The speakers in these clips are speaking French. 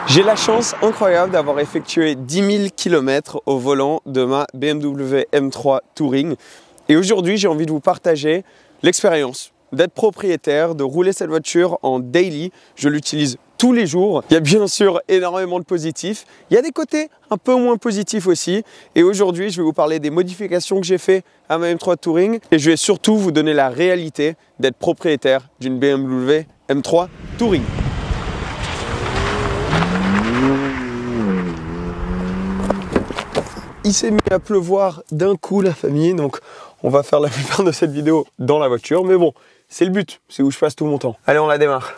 J'ai la chance incroyable d'avoir effectué 10 000 km au volant de ma BMW M3 Touring. Et aujourd'hui, j'ai envie de vous partager l'expérience d'être propriétaire, de rouler cette voiture en daily. Je l'utilise tous les jours. Il y a bien sûr énormément de positifs. Il y a des côtés un peu moins positifs aussi. Et aujourd'hui, je vais vous parler des modifications que j'ai fait à ma M3 Touring. Et je vais surtout vous donner la réalité d'être propriétaire d'une BMW M3 Touring. Il s'est mis à pleuvoir d'un coup la famille, donc on va faire la plupart de cette vidéo dans la voiture, mais bon, c'est le but, c'est où je passe tout mon temps. Allez, on la démarre.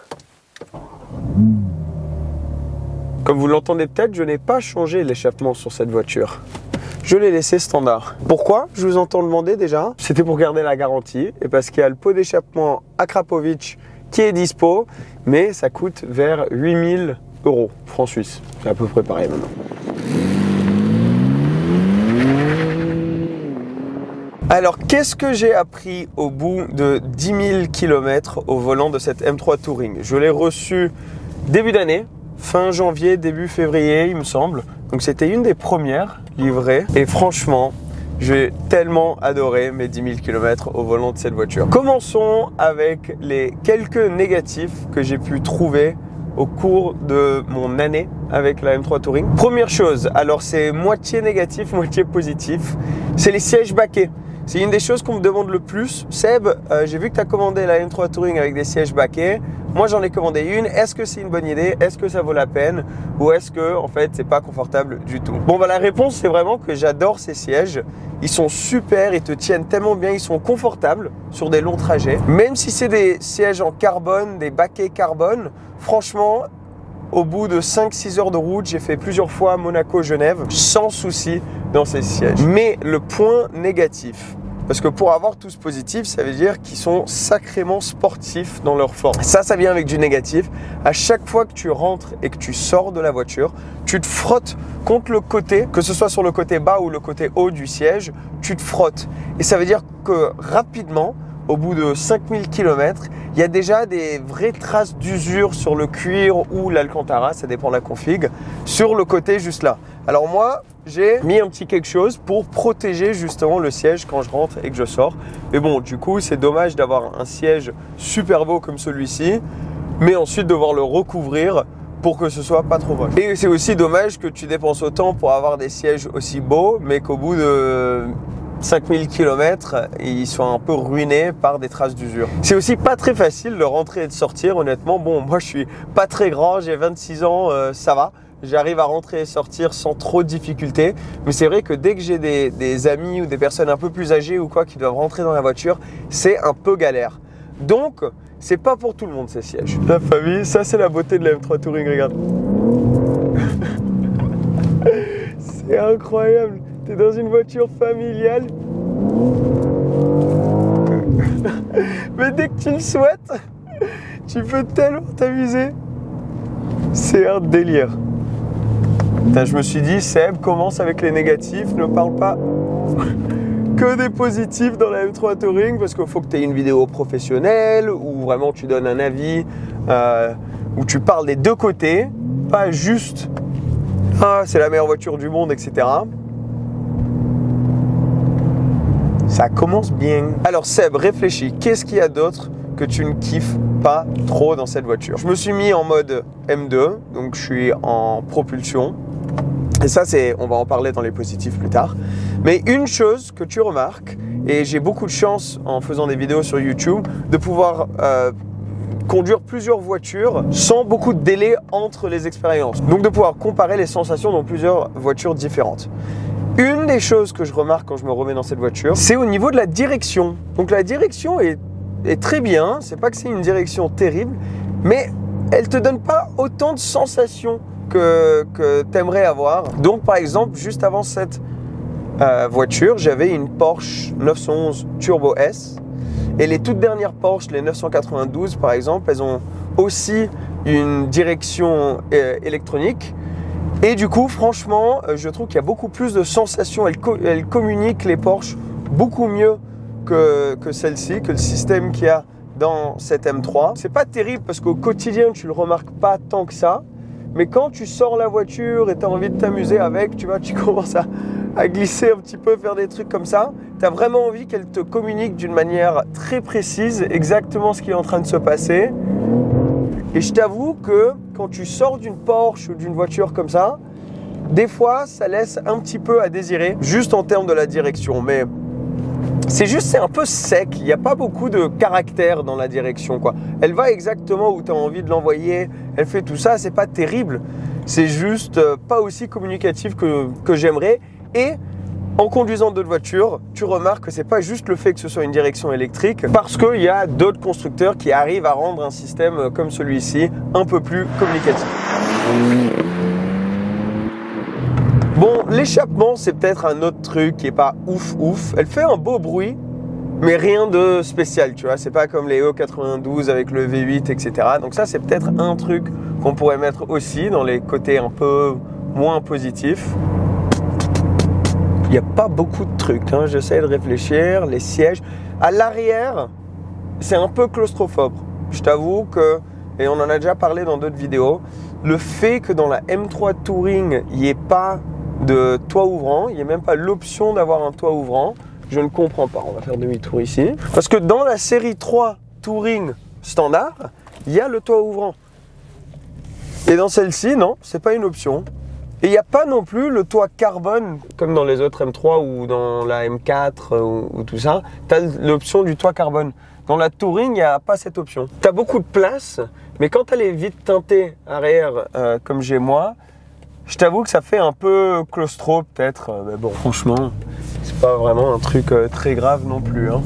Comme vous l'entendez peut-être, je n'ai pas changé l'échappement sur cette voiture. Je l'ai laissé standard. Pourquoi? Je vous entends demander déjà. C'était pour garder la garantie et parce qu'il y a le pot d'échappement Akrapovic qui est dispo, mais ça coûte vers 8 000 € francs suisses. C'est à peu près pareil maintenant. Alors, qu'est-ce que j'ai appris au bout de 10 000 km au volant de cette M3 Touring? Je l'ai reçu début d'année, fin janvier, début février, il me semble. Donc, c'était une des premières livrées. Et franchement, j'ai tellement adoré mes 10 000 km au volant de cette voiture. Commençons avec les quelques négatifs que j'ai pu trouver au cours de mon année avec la M3 Touring. Première chose, alors c'est moitié négatif, moitié positif, c'est les sièges baquets. C'est une des choses qu'on me demande le plus. Seb, j'ai vu que tu as commandé la M3 Touring avec des sièges baquets. Moi, j'en ai commandé une. Est-ce que c'est une bonne idée? Est-ce que ça vaut la peine? Ou est-ce que, en fait, c'est pas confortable du tout? Bon, bah, la réponse, c'est vraiment que j'adore ces sièges. Ils sont super, ils te tiennent tellement bien, ils sont confortables sur des longs trajets. Même si c'est des sièges en carbone, des baquets carbone, franchement, au bout de 5-6 heures de route, j'ai fait plusieurs fois Monaco-Genève sans souci dans ces sièges. Mais le point négatif, parce que pour avoir tous positifs, ça veut dire qu'ils sont sacrément sportifs dans leur forme. Ça vient avec du négatif. À chaque fois que tu rentres et que tu sors de la voiture, tu te frottes contre le côté, que ce soit sur le côté bas ou le côté haut du siège, tu te frottes. Et ça veut dire que rapidement, au bout de 5000 km, il y a déjà des vraies traces d'usure sur le cuir ou l'alcantara, ça dépend de la config, sur le côté juste là. Alors moi, j'ai mis un petit quelque chose pour protéger justement le siège quand je rentre et que je sors. Mais bon, du coup, c'est dommage d'avoir un siège super beau comme celui-ci, mais ensuite devoir le recouvrir pour que ce soit pas trop moche. Et c'est aussi dommage que tu dépenses autant pour avoir des sièges aussi beaux, mais qu'au bout de 5000 km, ils sont un peu ruinés par des traces d'usure. C'est aussi pas très facile de rentrer et de sortir, honnêtement. Bon, moi je suis pas très grand, j'ai 26 ans, ça va. J'arrive à rentrer et sortir sans trop de difficultés. Mais c'est vrai que dès que j'ai des amis ou des personnes un peu plus âgées ou quoi qui doivent rentrer dans la voiture, c'est un peu galère. Donc, c'est pas pour tout le monde ces sièges. La famille, ça c'est la beauté de la M3 Touring, regarde. C'est incroyable. T'es dans une voiture familiale. Mais dès que tu le souhaites, tu peux tellement t'amuser. C'est un délire. Putain, je me suis dit, Seb, commence avec les négatifs, ne parle pas que des positifs dans la M3 Touring, parce qu'il faut que tu aies une vidéo professionnelle, où vraiment tu donnes un avis, où tu parles des deux côtés, pas juste « Ah, c'est la meilleure voiture du monde », etc. Ça commence bien. Alors Seb, réfléchis, qu'est-ce qu'il y a d'autre que tu ne kiffes pas trop dans cette voiture? Je me suis mis en mode M2, donc je suis en propulsion. Et ça, on va en parler dans les positifs plus tard. Mais une chose que tu remarques, et j'ai beaucoup de chance en faisant des vidéos sur YouTube, de pouvoir conduire plusieurs voitures sans beaucoup de délai entre les expériences. Donc de pouvoir comparer les sensations dans plusieurs voitures différentes. Une des choses que je remarque quand je me remets dans cette voiture, c'est au niveau de la direction. Donc la direction est très bien, c'est pas que c'est une direction terrible, mais elle te donne pas autant de sensations que tu aimerais avoir. Donc par exemple, juste avant cette voiture, j'avais une Porsche 911 Turbo S, et les toutes dernières Porsche, les 992 par exemple, elles ont aussi une direction électronique. Et du coup, franchement, je trouve qu'il y a beaucoup plus de sensations. Elles communiquent, les Porsche, beaucoup mieux que celle-ci, que le système qu'il y a dans cette M3. C'est pas terrible parce qu'au quotidien, tu le remarques pas tant que ça. Mais quand tu sors la voiture et tu as envie de t'amuser avec, tu vois, tu commences à glisser un petit peu, faire des trucs comme ça, tu as vraiment envie qu'elle te communique d'une manière très précise exactement ce qui est en train de se passer. Et je t'avoue que quand tu sors d'une Porsche ou d'une voiture comme ça, des fois, ça laisse un petit peu à désirer, juste en termes de la direction. Mais c'est un peu sec, il n'y a pas beaucoup de caractère dans la direction, quoi. Elle va exactement où tu as envie de l'envoyer, elle fait tout ça, c'est pas terrible. C'est juste pas aussi communicatif que j'aimerais. Et en conduisant d'autres voitures, tu remarques que c'est pas juste le fait que ce soit une direction électrique, parce qu'il y a d'autres constructeurs qui arrivent à rendre un système comme celui-ci un peu plus communicatif. Bon, l'échappement, c'est peut-être un autre truc qui est pas ouf. Elle fait un beau bruit, mais rien de spécial, tu vois. C'est pas comme les E92 avec le V8, etc. Donc ça, c'est peut-être un truc qu'on pourrait mettre aussi dans les côtés un peu moins positifs. Il n'y a pas beaucoup de trucs, hein. J'essaie de réfléchir. Les sièges. À l'arrière, c'est un peu claustrophobe. Je t'avoue que, et on en a déjà parlé dans d'autres vidéos, le fait que dans la M3 Touring, il n'y ait pas de toit ouvrant, il n'y a même pas l'option d'avoir un toit ouvrant, je ne comprends pas. On va faire demi-tour ici. Parce que dans la série 3 Touring standard, il y a le toit ouvrant. Et dans celle-ci, non, c'est pas une option. Et il n'y a pas non plus le toit carbone, comme dans les autres M3 ou dans la M4 ou tout ça. Tu as l'option du toit carbone. Dans la Touring, il n'y a pas cette option. Tu as beaucoup de place, mais quand tu as les vitres teintées arrière, comme j'ai moi, je t'avoue que ça fait un peu claustro peut-être. Mais bon, franchement, c'est pas vraiment un truc très grave non plus, hein.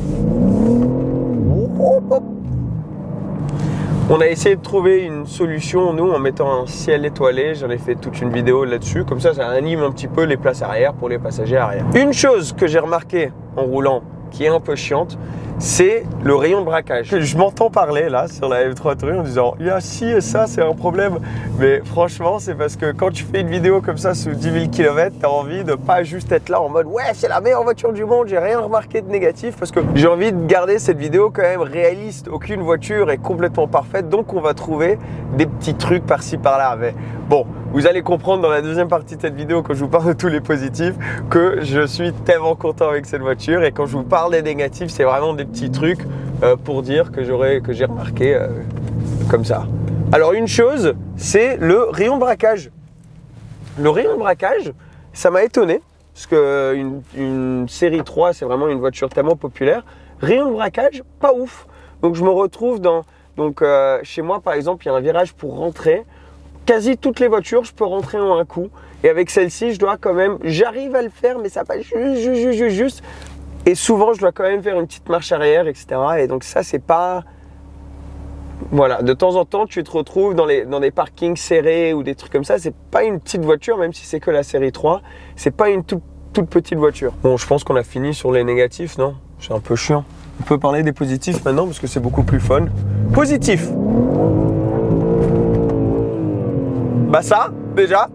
On a essayé de trouver une solution, nous, en mettant un ciel étoilé. J'en ai fait toute une vidéo là-dessus. Comme ça anime un petit peu les places arrière pour les passagers arrière. Une chose que j'ai remarqué en roulant, qui est un peu chiante, c'est le rayon de braquage. Je m'entends parler là sur la M3 Touring en disant il y a ci et ça, c'est un problème. Mais franchement, c'est parce que quand tu fais une vidéo comme ça sous 10 000 km, tu as envie de pas juste être là en mode ouais, c'est la meilleure voiture du monde, j'ai rien remarqué de négatif. Parce que j'ai envie de garder cette vidéo quand même réaliste. Aucune voiture est complètement parfaite, donc on va trouver des petits trucs par-ci par-là. Mais bon, vous allez comprendre dans la deuxième partie de cette vidéo, quand je vous parle de tous les positifs, que je suis tellement content avec cette voiture. Et quand je vous parle des négatifs, c'est vraiment des petits trucs pour dire que j'ai remarqué comme ça. Alors une chose, c'est le rayon de braquage. Le rayon de braquage, ça m'a étonné, parce que une série 3, c'est vraiment une voiture tellement populaire. Rayon de braquage, pas ouf. Donc je me retrouve chez moi par exemple, il y a un virage pour rentrer. Quasi toutes les voitures, je peux rentrer en un coup. Et avec celle-ci, je dois quand même, j'arrive à le faire, mais ça passe juste. Et souvent, je dois quand même faire une petite marche arrière, etc. Et donc ça, c'est pas... Voilà, de temps en temps, tu te retrouves dans des parkings serrés ou des trucs comme ça. C'est pas une petite voiture, même si c'est que la série 3. C'est pas une toute petite voiture. Bon, je pense qu'on a fini sur les négatifs, non? C'est un peu chiant. On peut parler des positifs maintenant, parce que c'est beaucoup plus fun. Positif. Bah ça, déjà,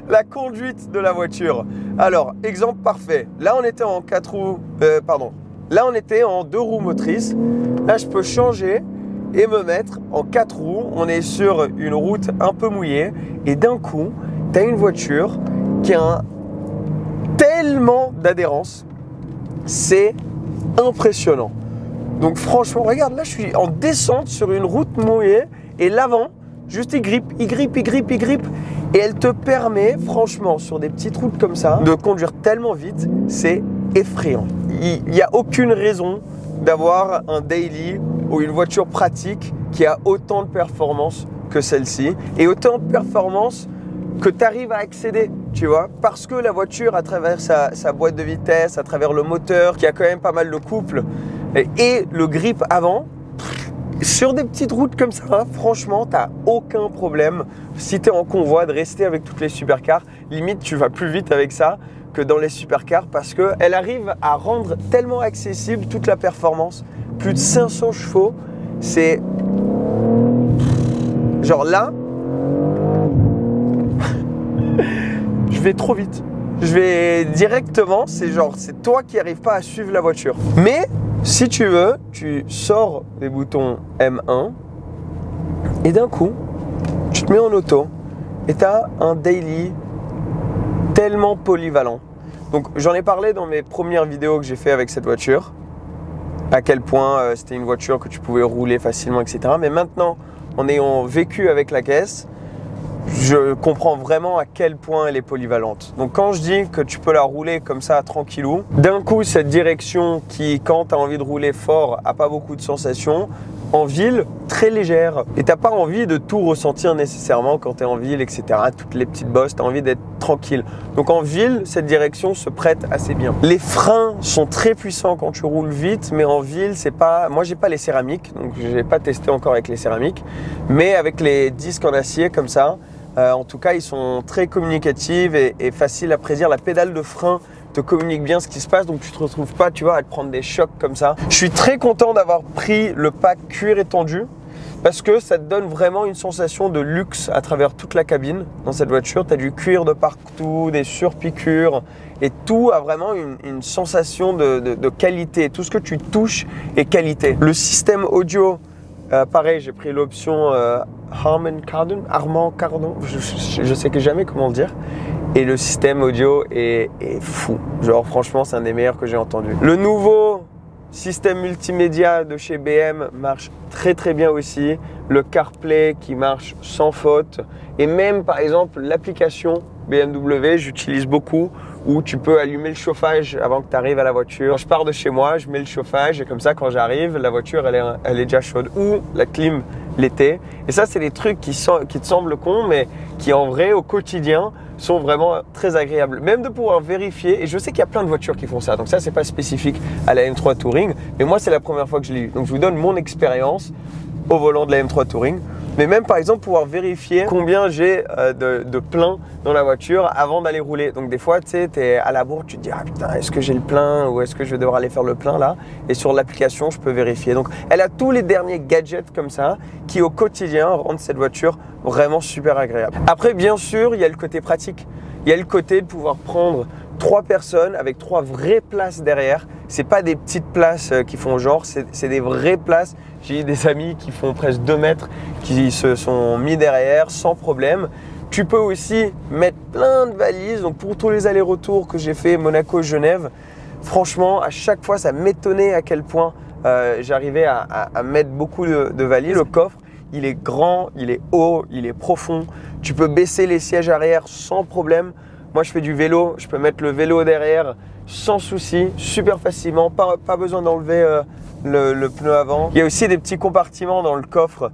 la conduite de la voiture. Alors, exemple parfait. Là, on était en 4 roues, Là, on était en 2 roues motrices. Là, je peux changer et me mettre en 4 roues. On est sur une route un peu mouillée. Et d'un coup, tu as une voiture qui a tellement d'adhérence. C'est impressionnant. Donc franchement, regarde, là, je suis en descente sur une route mouillée. Et l'avant, juste il grippe. Et elle te permet, franchement, sur des petites routes comme ça, de conduire tellement vite, c'est effrayant. Il n'y a aucune raison d'avoir un daily ou une voiture pratique qui a autant de performance que celle-ci. Et autant de performance que tu arrives à accéder, tu vois. Parce que la voiture, à travers sa boîte de vitesse, à travers le moteur, qui a quand même pas mal de couple, et le grip avant, sur des petites routes comme ça, franchement, tu n'as aucun problème, si tu es en convoi, de rester avec toutes les supercars. Limite, tu vas plus vite avec ça que dans les supercars parce qu'elle arrive à rendre tellement accessible toute la performance. Plus de 500 chevaux, c'est... Genre là, je vais trop vite. Je vais directement, c'est toi qui n'arrives pas à suivre la voiture. Mais si tu veux, tu sors des boutons M1 et d'un coup, tu te mets en auto et tu as un daily tellement polyvalent. Donc j'en ai parlé dans mes premières vidéos que j'ai fait avec cette voiture, à quel point c'était une voiture que tu pouvais rouler facilement, etc. Mais maintenant, en ayant vécu avec la caisse, je comprends vraiment à quel point elle est polyvalente. Donc quand je dis que tu peux la rouler comme ça tranquillou, d'un coup cette direction qui, quand tu as envie de rouler fort, a pas beaucoup de sensations, en ville, très légère. Et t'as pas envie de tout ressentir nécessairement quand tu es en ville, etc. Toutes les petites bosses, tu as envie d'être tranquille. Donc en ville, cette direction se prête assez bien. Les freins sont très puissants quand tu roules vite, mais en ville, c'est pas... Moi, j'ai pas les céramiques, donc j'ai pas testé encore avec les céramiques. Mais avec les disques en acier comme ça, en tout cas, ils sont très communicatifs et faciles à prédire. La pédale de frein te communique bien ce qui se passe, donc tu te retrouves pas, tu vois, à te prendre des chocs comme ça. Je suis très content d'avoir pris le pack cuir étendu parce que ça te donne vraiment une sensation de luxe à travers toute la cabine dans cette voiture. Tu as du cuir de partout, des surpiqûres et tout a vraiment une sensation de qualité. Tout ce que tu touches est qualité. Le système audio, pareil, j'ai pris l'option Harman Kardon, je sais que jamais comment le dire. Et le système audio est fou. Genre franchement, c'est un des meilleurs que j'ai entendu. Le nouveau système multimédia de chez BM marche très très bien aussi. Le CarPlay qui marche sans faute. Et même par exemple l'application BMW, j'utilise beaucoup, où tu peux allumer le chauffage avant que tu arrives à la voiture. Quand je pars de chez moi, je mets le chauffage et comme ça quand j'arrive, la voiture elle est déjà chaude. Ou la clim l'été. Et ça, c'est des trucs qui te semblent cons, mais qui en vrai au quotidien sont vraiment très agréables. Même de pouvoir vérifier, et je sais qu'il y a plein de voitures qui font ça, donc ça c'est pas spécifique à la M3 Touring, mais moi c'est la première fois que je l'ai eu. Donc je vous donne mon expérience au volant de la M3 Touring. Mais même par exemple pouvoir vérifier combien j'ai de plein dans la voiture avant d'aller rouler. Donc des fois tu sais, tu es à la bourre, tu te dis ah putain, est-ce que j'ai le plein ou est-ce que je vais devoir aller faire le plein là? Et sur l'application je peux vérifier. Donc elle a tous les derniers gadgets comme ça qui au quotidien rendent cette voiture vraiment super agréable. Après bien sûr il y a le côté pratique. Il y a le côté de pouvoir prendre 3 personnes avec 3 vraies places derrière. C'est pas des petites places qui font genre, c'est des vraies places. J'ai des amis qui font presque 2 mètres qui se sont mis derrière sans problème. Tu peux aussi mettre plein de valises. Donc pour tous les allers-retours que j'ai fait Monaco-Genève, franchement à chaque fois ça m'étonnait à quel point j'arrivais à mettre beaucoup de valises. Le coffre, il est grand, il est haut, il est profond. Tu peux baisser les sièges arrière sans problème. Moi, je fais du vélo, je peux mettre le vélo derrière sans souci, super facilement, pas besoin d'enlever le pneu avant. Il y a aussi des petits compartiments dans le coffre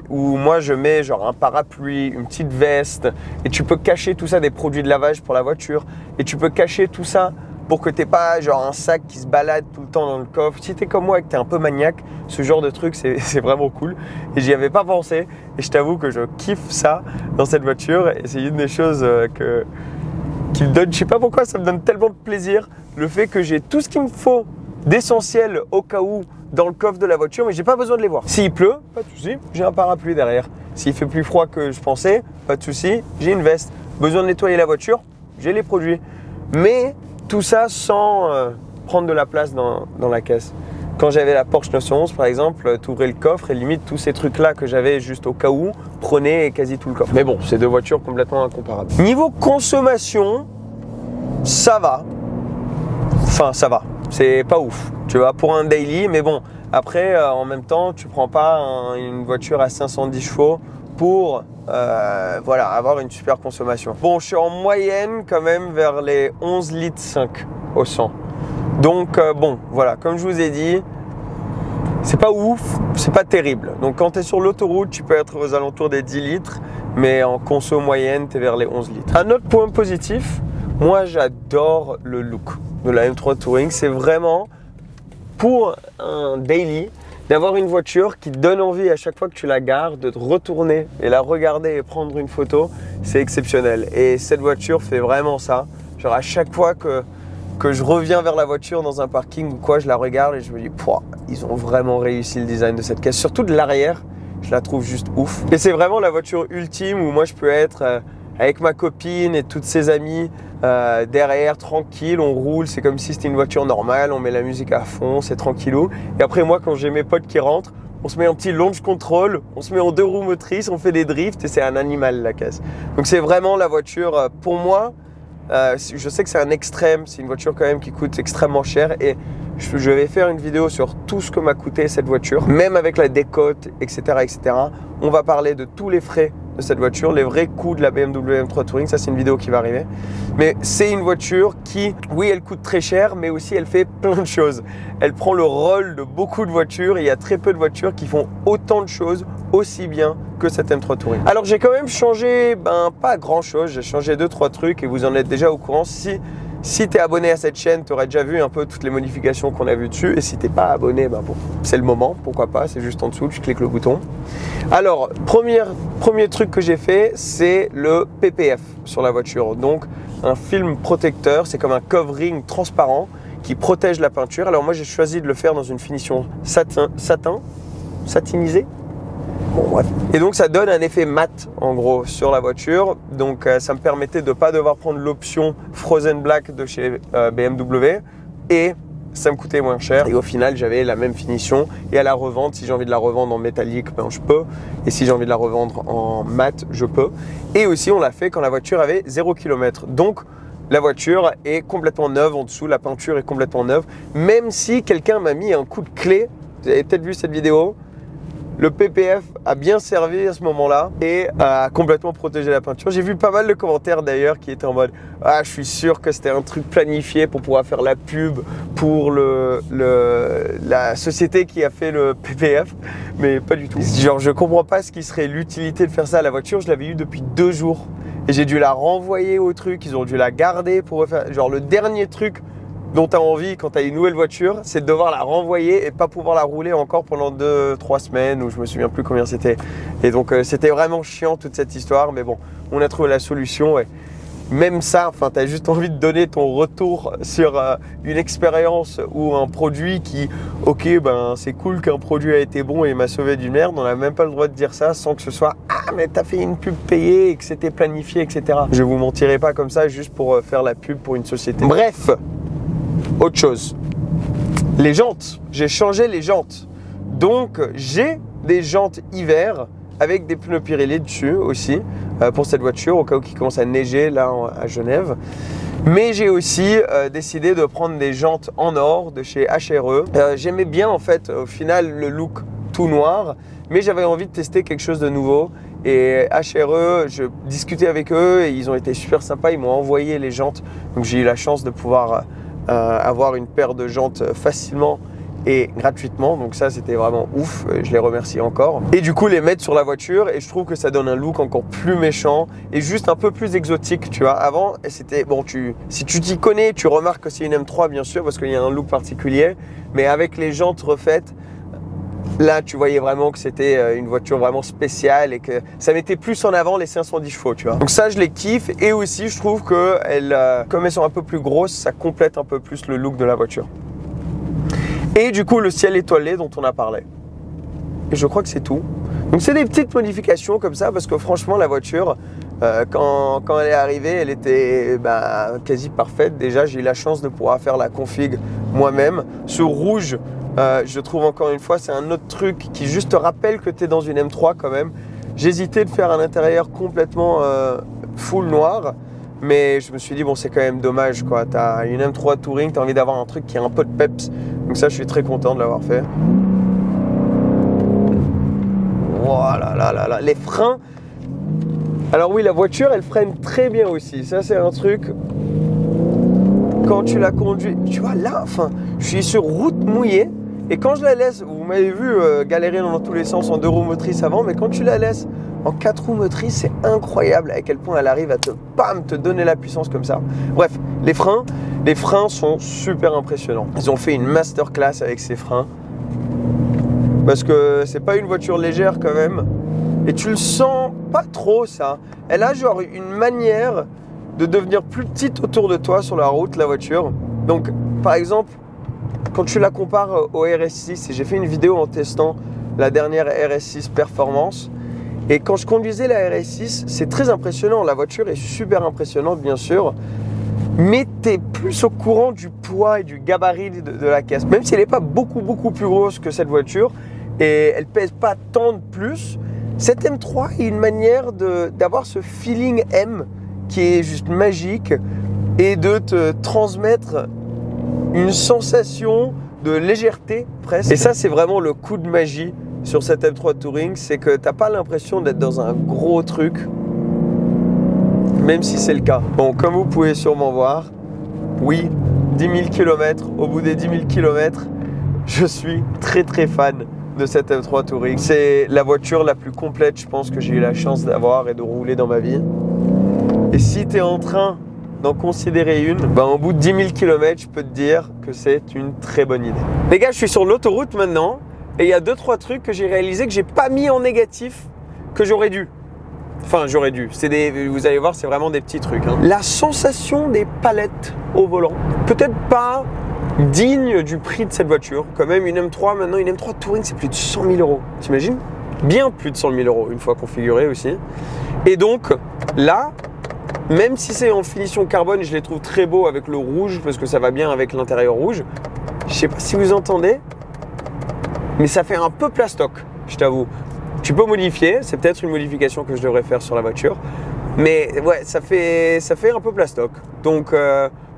où moi je mets genre un parapluie, une petite veste et tu peux cacher tout ça, des produits de lavage pour la voiture et tu peux cacher tout ça pour que tu n'aies pas genre un sac qui se balade tout le temps dans le coffre. Si tu es comme moi et que tu es un peu maniaque, ce genre de truc c'est vraiment cool et j'y avais pas pensé et je t'avoue que je kiffe ça dans cette voiture et c'est une des choses qui me donne, je sais pas pourquoi, ça me donne tellement de plaisir le fait que j'ai tout ce qu'il me faut d'essentiel au cas où dans le coffre de la voiture, mais j'ai pas besoin de les voir. S'il pleut, pas de souci, j'ai un parapluie derrière. S'il fait plus froid que je pensais, pas de souci, j'ai une veste. Besoin de nettoyer la voiture, j'ai les produits. Mais tout ça sans prendre de la place dans la caisse. Quand j'avais la Porsche 911 par exemple, tu ouvrais le coffre et limite tous ces trucs là que j'avais juste au cas où prenaient quasi tout le coffre. Mais bon, c'est 2 voitures complètement incomparables. Niveau consommation, ça va. Enfin, ça va. C'est pas ouf, tu vois, pour un daily, mais bon, après, en même temps, tu prends pas une voiture à 510 chevaux pour voilà, avoir une super consommation. Bon, je suis en moyenne quand même vers les 11 litres 5 au 100. Donc, bon, voilà, comme je vous ai dit, c'est pas ouf, c'est pas terrible. Donc, quand tu es sur l'autoroute, tu peux être aux alentours des 10 litres, mais en conso moyenne, tu es vers les 11 litres. Un autre point positif, moi, j'adore le look de la M3 Touring. C'est vraiment pour un daily d'avoir une voiture qui te donne envie à chaque fois que tu la gares de te retourner et la regarder et prendre une photo. C'est exceptionnel. Et cette voiture fait vraiment ça. Genre à chaque fois que je reviens vers la voiture dans un parking ou quoi, je la regarde et je me dis, pouah, ils ont vraiment réussi le design de cette caisse. Surtout de l'arrière, je la trouve juste ouf. Et c'est vraiment la voiture ultime où moi je peux être avec ma copine et toutes ses amies derrière, tranquille, on roule, c'est comme si c'était une voiture normale, on met la musique à fond, c'est tranquillou. Et après moi, quand j'ai mes potes qui rentrent, on se met en petit launch control, on se met en 2 roues motrices, on fait des drifts et c'est un animal la caisse. Donc c'est vraiment la voiture, pour moi, je sais que c'est un extrême, c'est une voiture quand même qui coûte extrêmement cher et je vais faire une vidéo sur tout ce que m'a coûté cette voiture, même avec la décote, etc., etc. On va parler de tous les frais de cette voiture, les vrais coûts de la BMW M3 Touring, ça c'est une vidéo qui va arriver. Mais c'est une voiture qui, oui, elle coûte très cher, mais aussi elle fait plein de choses. Elle prend le rôle de beaucoup de voitures et il y a très peu de voitures qui font autant de choses aussi bien que cette M3 Touring. Alors j'ai quand même changé, pas grand chose, j'ai changé 2-3 trucs et vous en êtes déjà au courant. Si tu es abonné à cette chaîne, tu aurais déjà vu un peu toutes les modifications qu'on a vues dessus. Et si tu n'es pas abonné, bon, c'est le moment, pourquoi pas, c'est juste en dessous, tu cliques le bouton. Alors, premier truc que j'ai fait, c'est le PPF sur la voiture. Donc, un film protecteur, c'est comme un covering transparent qui protège la peinture. Alors moi, j'ai choisi de le faire dans une finition satinisé. Bon, bref. Et donc ça donne un effet mat en gros sur la voiture. Donc ça me permettait de ne pas devoir prendre l'option Frozen Black de chez BMW et ça me coûtait moins cher. Et au final j'avais la même finition et à la revente, si j'ai envie de la revendre en métallique, je peux. Et si j'ai envie de la revendre en mat, je peux. Et aussi on l'a fait quand la voiture avait 0 km. Donc la voiture est complètement neuve en dessous, la peinture est complètement neuve. Même si quelqu'un m'a mis un coup de clé, vous avez peut-être vu cette vidéo, le PPF a bien servi à ce moment-là et a complètement protégé la peinture. J'ai vu pas mal de commentaires d'ailleurs qui étaient en mode « Ah, je suis sûr que c'était un truc planifié pour pouvoir faire la pub pour la société qui a fait le PPF. » Mais pas du tout. Genre, je comprends pas ce qui serait l'utilité de faire ça à la voiture. Je l'avais eu depuis 2 jours et j'ai dû la renvoyer au truc. Ils ont dû la garder pour refaire. Genre, le dernier truc dont tu as envie quand tu as une nouvelle voiture, c'est de devoir la renvoyer et pas pouvoir la rouler encore pendant 2-3 semaines ou je me souviens plus combien c'était. Et donc c'était vraiment chiant toute cette histoire, mais bon, on a trouvé la solution. Et même ça, enfin, tu as juste envie de donner ton retour sur une expérience ou un produit qui, ok, c'est cool qu'un produit a été bon et m'a sauvé d'une merde. On n'a même pas le droit de dire ça sans que ce soit « Ah, mais t'as fait une pub payée et que c'était planifié, etc. » Je vous mentirai pas comme ça juste pour faire la pub pour une société. Bref. Autre chose, les jantes, j'ai changé les jantes. Donc j'ai des jantes hiver avec des pneus Pirelli dessus aussi pour cette voiture au cas où il commence à neiger là à Genève. Mais j'ai aussi décidé de prendre des jantes en or de chez HRE. J'aimais bien en fait au final le look tout noir, mais j'avais envie de tester quelque chose de nouveau. Et HRE, je discutais avec eux et ils ont été super sympas, ils m'ont envoyé les jantes. Donc j'ai eu la chance de pouvoir avoir une paire de jantes facilement et gratuitement, donc ça c'était vraiment ouf, je les remercie encore. Et du coup les mettre sur la voiture et je trouve que ça donne un look encore plus méchant et juste un peu plus exotique, tu vois. Avant c'était, bon, si tu t'y connais, tu remarques que c'est une M3 bien sûr parce qu'il y a un look particulier, mais avec les jantes refaites, là tu voyais vraiment que c'était une voiture vraiment spéciale et que ça mettait plus en avant les 510 chevaux, tu vois. Donc ça je les kiffe et aussi je trouve que comme elles sont un peu plus grosses, ça complète un peu plus le look de la voiture. Et du coup le ciel étoilé dont on a parlé. Et je crois que c'est tout. Donc c'est des petites modifications comme ça parce que franchement la voiture, quand elle est arrivée, elle était quasi parfaite. Déjà j'ai eu la chance de pouvoir faire la config moi-même. Ce rouge, je trouve encore une fois, c'est un autre truc qui juste te rappelle que tu es dans une M3 quand même. J'hésitais de faire un intérieur complètement full noir, mais je me suis dit, bon, c'est quand même dommage, quoi. Tu as une M3 Touring, tu as envie d'avoir un truc qui a un peu de peps. Donc ça, je suis très content de l'avoir fait. Voilà, là. Les freins. Alors oui, la voiture, elle freine très bien aussi. Ça, c'est un truc... Quand tu la conduis, tu vois, là, enfin, je suis sur route mouillée. Et quand je la laisse, vous m'avez vu galérer dans tous les sens en 2 roues motrices avant, mais quand tu la laisses en 4 roues motrices, c'est incroyable à quel point elle arrive à te donner la puissance comme ça. Bref, les freins sont super impressionnants. Ils ont fait une masterclass avec ces freins. Parce que c'est pas une voiture légère quand même. Et tu le sens pas trop ça. Elle a genre une manière de devenir plus petite autour de toi sur la route, la voiture. Donc, par exemple, quand tu la compares au RS6, et j'ai fait une vidéo en testant la dernière RS6 Performance, et quand je conduisais la RS6, c'est très impressionnant. La voiture est super impressionnante, bien sûr, mais tu es plus au courant du poids et du gabarit de la caisse. Même si elle n'est pas beaucoup plus grosse que cette voiture, et elle pèse pas tant de plus. Cette M3 est une manière d'avoir ce feeling M qui est juste magique et de te transmettre une sensation de légèreté presque. Et ça, c'est vraiment le coup de magie sur cette M3 Touring, c'est que t'as pas l'impression d'être dans un gros truc, même si c'est le cas. Bon, comme vous pouvez sûrement voir, oui, 10 000 km, au bout des 10 000 km, je suis très fan de cette M3 Touring. C'est la voiture la plus complète, je pense, que j'ai eu la chance d'avoir et de rouler dans ma vie. Et si tu es en train d'en considérer une, au bout de 10 000 km, je peux te dire que c'est une très bonne idée. Les gars, je suis sur l'autoroute maintenant et il y a 2-3 trucs que j'ai réalisé que j'ai pas mis en négatif, que j'aurais dû. Enfin, j'aurais dû. Vous allez voir, c'est vraiment des petits trucs. Hein. La sensation des palettes au volant, peut-être pas digne du prix de cette voiture. Quand même, une M3, maintenant, une M3 Touring, c'est plus de 100 000 euros. T'imagines? Bien plus de 100 000 euros, une fois configurée aussi. Et donc, là, même si c'est en finition carbone, je les trouve très beaux avec le rouge, parce que ça va bien avec l'intérieur rouge. Je sais pas si vous entendez, mais ça fait un peu plastoc, je t'avoue. Tu peux modifier, c'est peut-être une modification que je devrais faire sur la voiture. Mais ouais, ça fait un peu plastoc. Donc,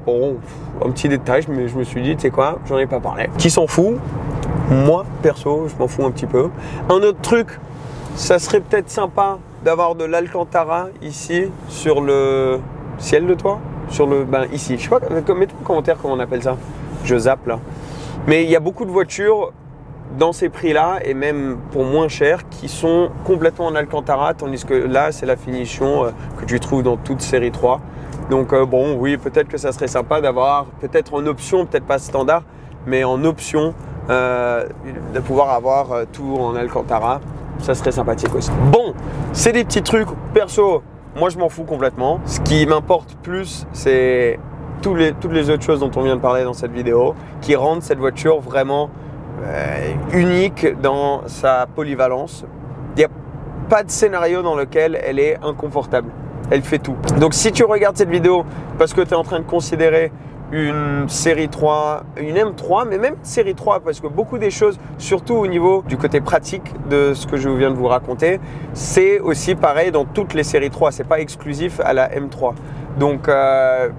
bon, un petit détail, mais je me suis dit, tu sais quoi, j'en ai pas parlé. Qui s'en fout? Moi, perso, je m'en fous un petit peu. Un autre truc, ça serait peut-être sympa d'avoir de l'Alcantara ici, sur le ciel de toit. Ici, je sais pas, mets-toi en commentaire comment on appelle ça. Je zappe là. Mais il y a beaucoup de voitures dans ces prix-là, et même pour moins cher, qui sont complètement en Alcantara, tandis que là, c'est la finition que tu trouves dans toute série 3. Donc bon, oui, peut-être que ça serait sympa d'avoir, peut-être en option, peut-être pas standard, mais en option, de pouvoir avoir tout en Alcantara. Ça serait sympathique aussi. Bon, c'est des petits trucs, perso, moi je m'en fous complètement. Ce qui m'importe plus, c'est toutes les autres choses dont on vient de parler dans cette vidéo, qui rendent cette voiture vraiment unique dans sa polyvalence. Il n'y a pas de scénario dans lequel elle est inconfortable. Elle fait tout. Donc si tu regardes cette vidéo parce que tu es en train de considérer une série 3, une M3, mais même une série 3, parce que beaucoup des choses, surtout au niveau du côté pratique de ce que je viens de vous raconter, c'est aussi pareil dans toutes les séries 3, c'est pas exclusif à la M3. Donc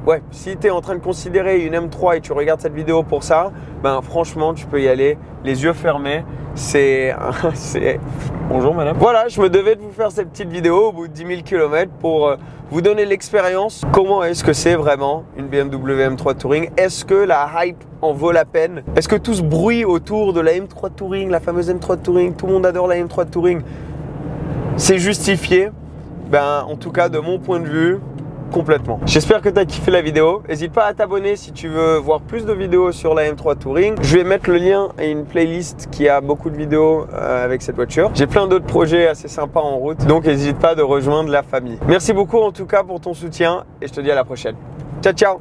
ouais, si tu es en train de considérer une M3 et tu regardes cette vidéo pour ça, franchement tu peux y aller les yeux fermés. Bonjour madame. Voilà, je me devais de vous faire cette petite vidéo au bout de 10 000 km pour vous donner l'expérience. Comment est-ce que c'est vraiment une BMW M3 Touring? Est-ce que la hype en vaut la peine? Est-ce que tout ce bruit autour de la M3 Touring, la fameuse M3 Touring, tout le monde adore la M3 Touring, c'est justifié? En tout cas, de mon point de vue, complètement. J'espère que tu as kiffé la vidéo. N'hésite pas à t'abonner si tu veux voir plus de vidéos sur la M3 Touring. Je vais mettre le lien à une playlist qui a beaucoup de vidéos avec cette voiture. J'ai plein d'autres projets assez sympas en route, donc n'hésite pas de rejoindre la famille. Merci beaucoup en tout cas pour ton soutien et je te dis à la prochaine. Ciao, ciao!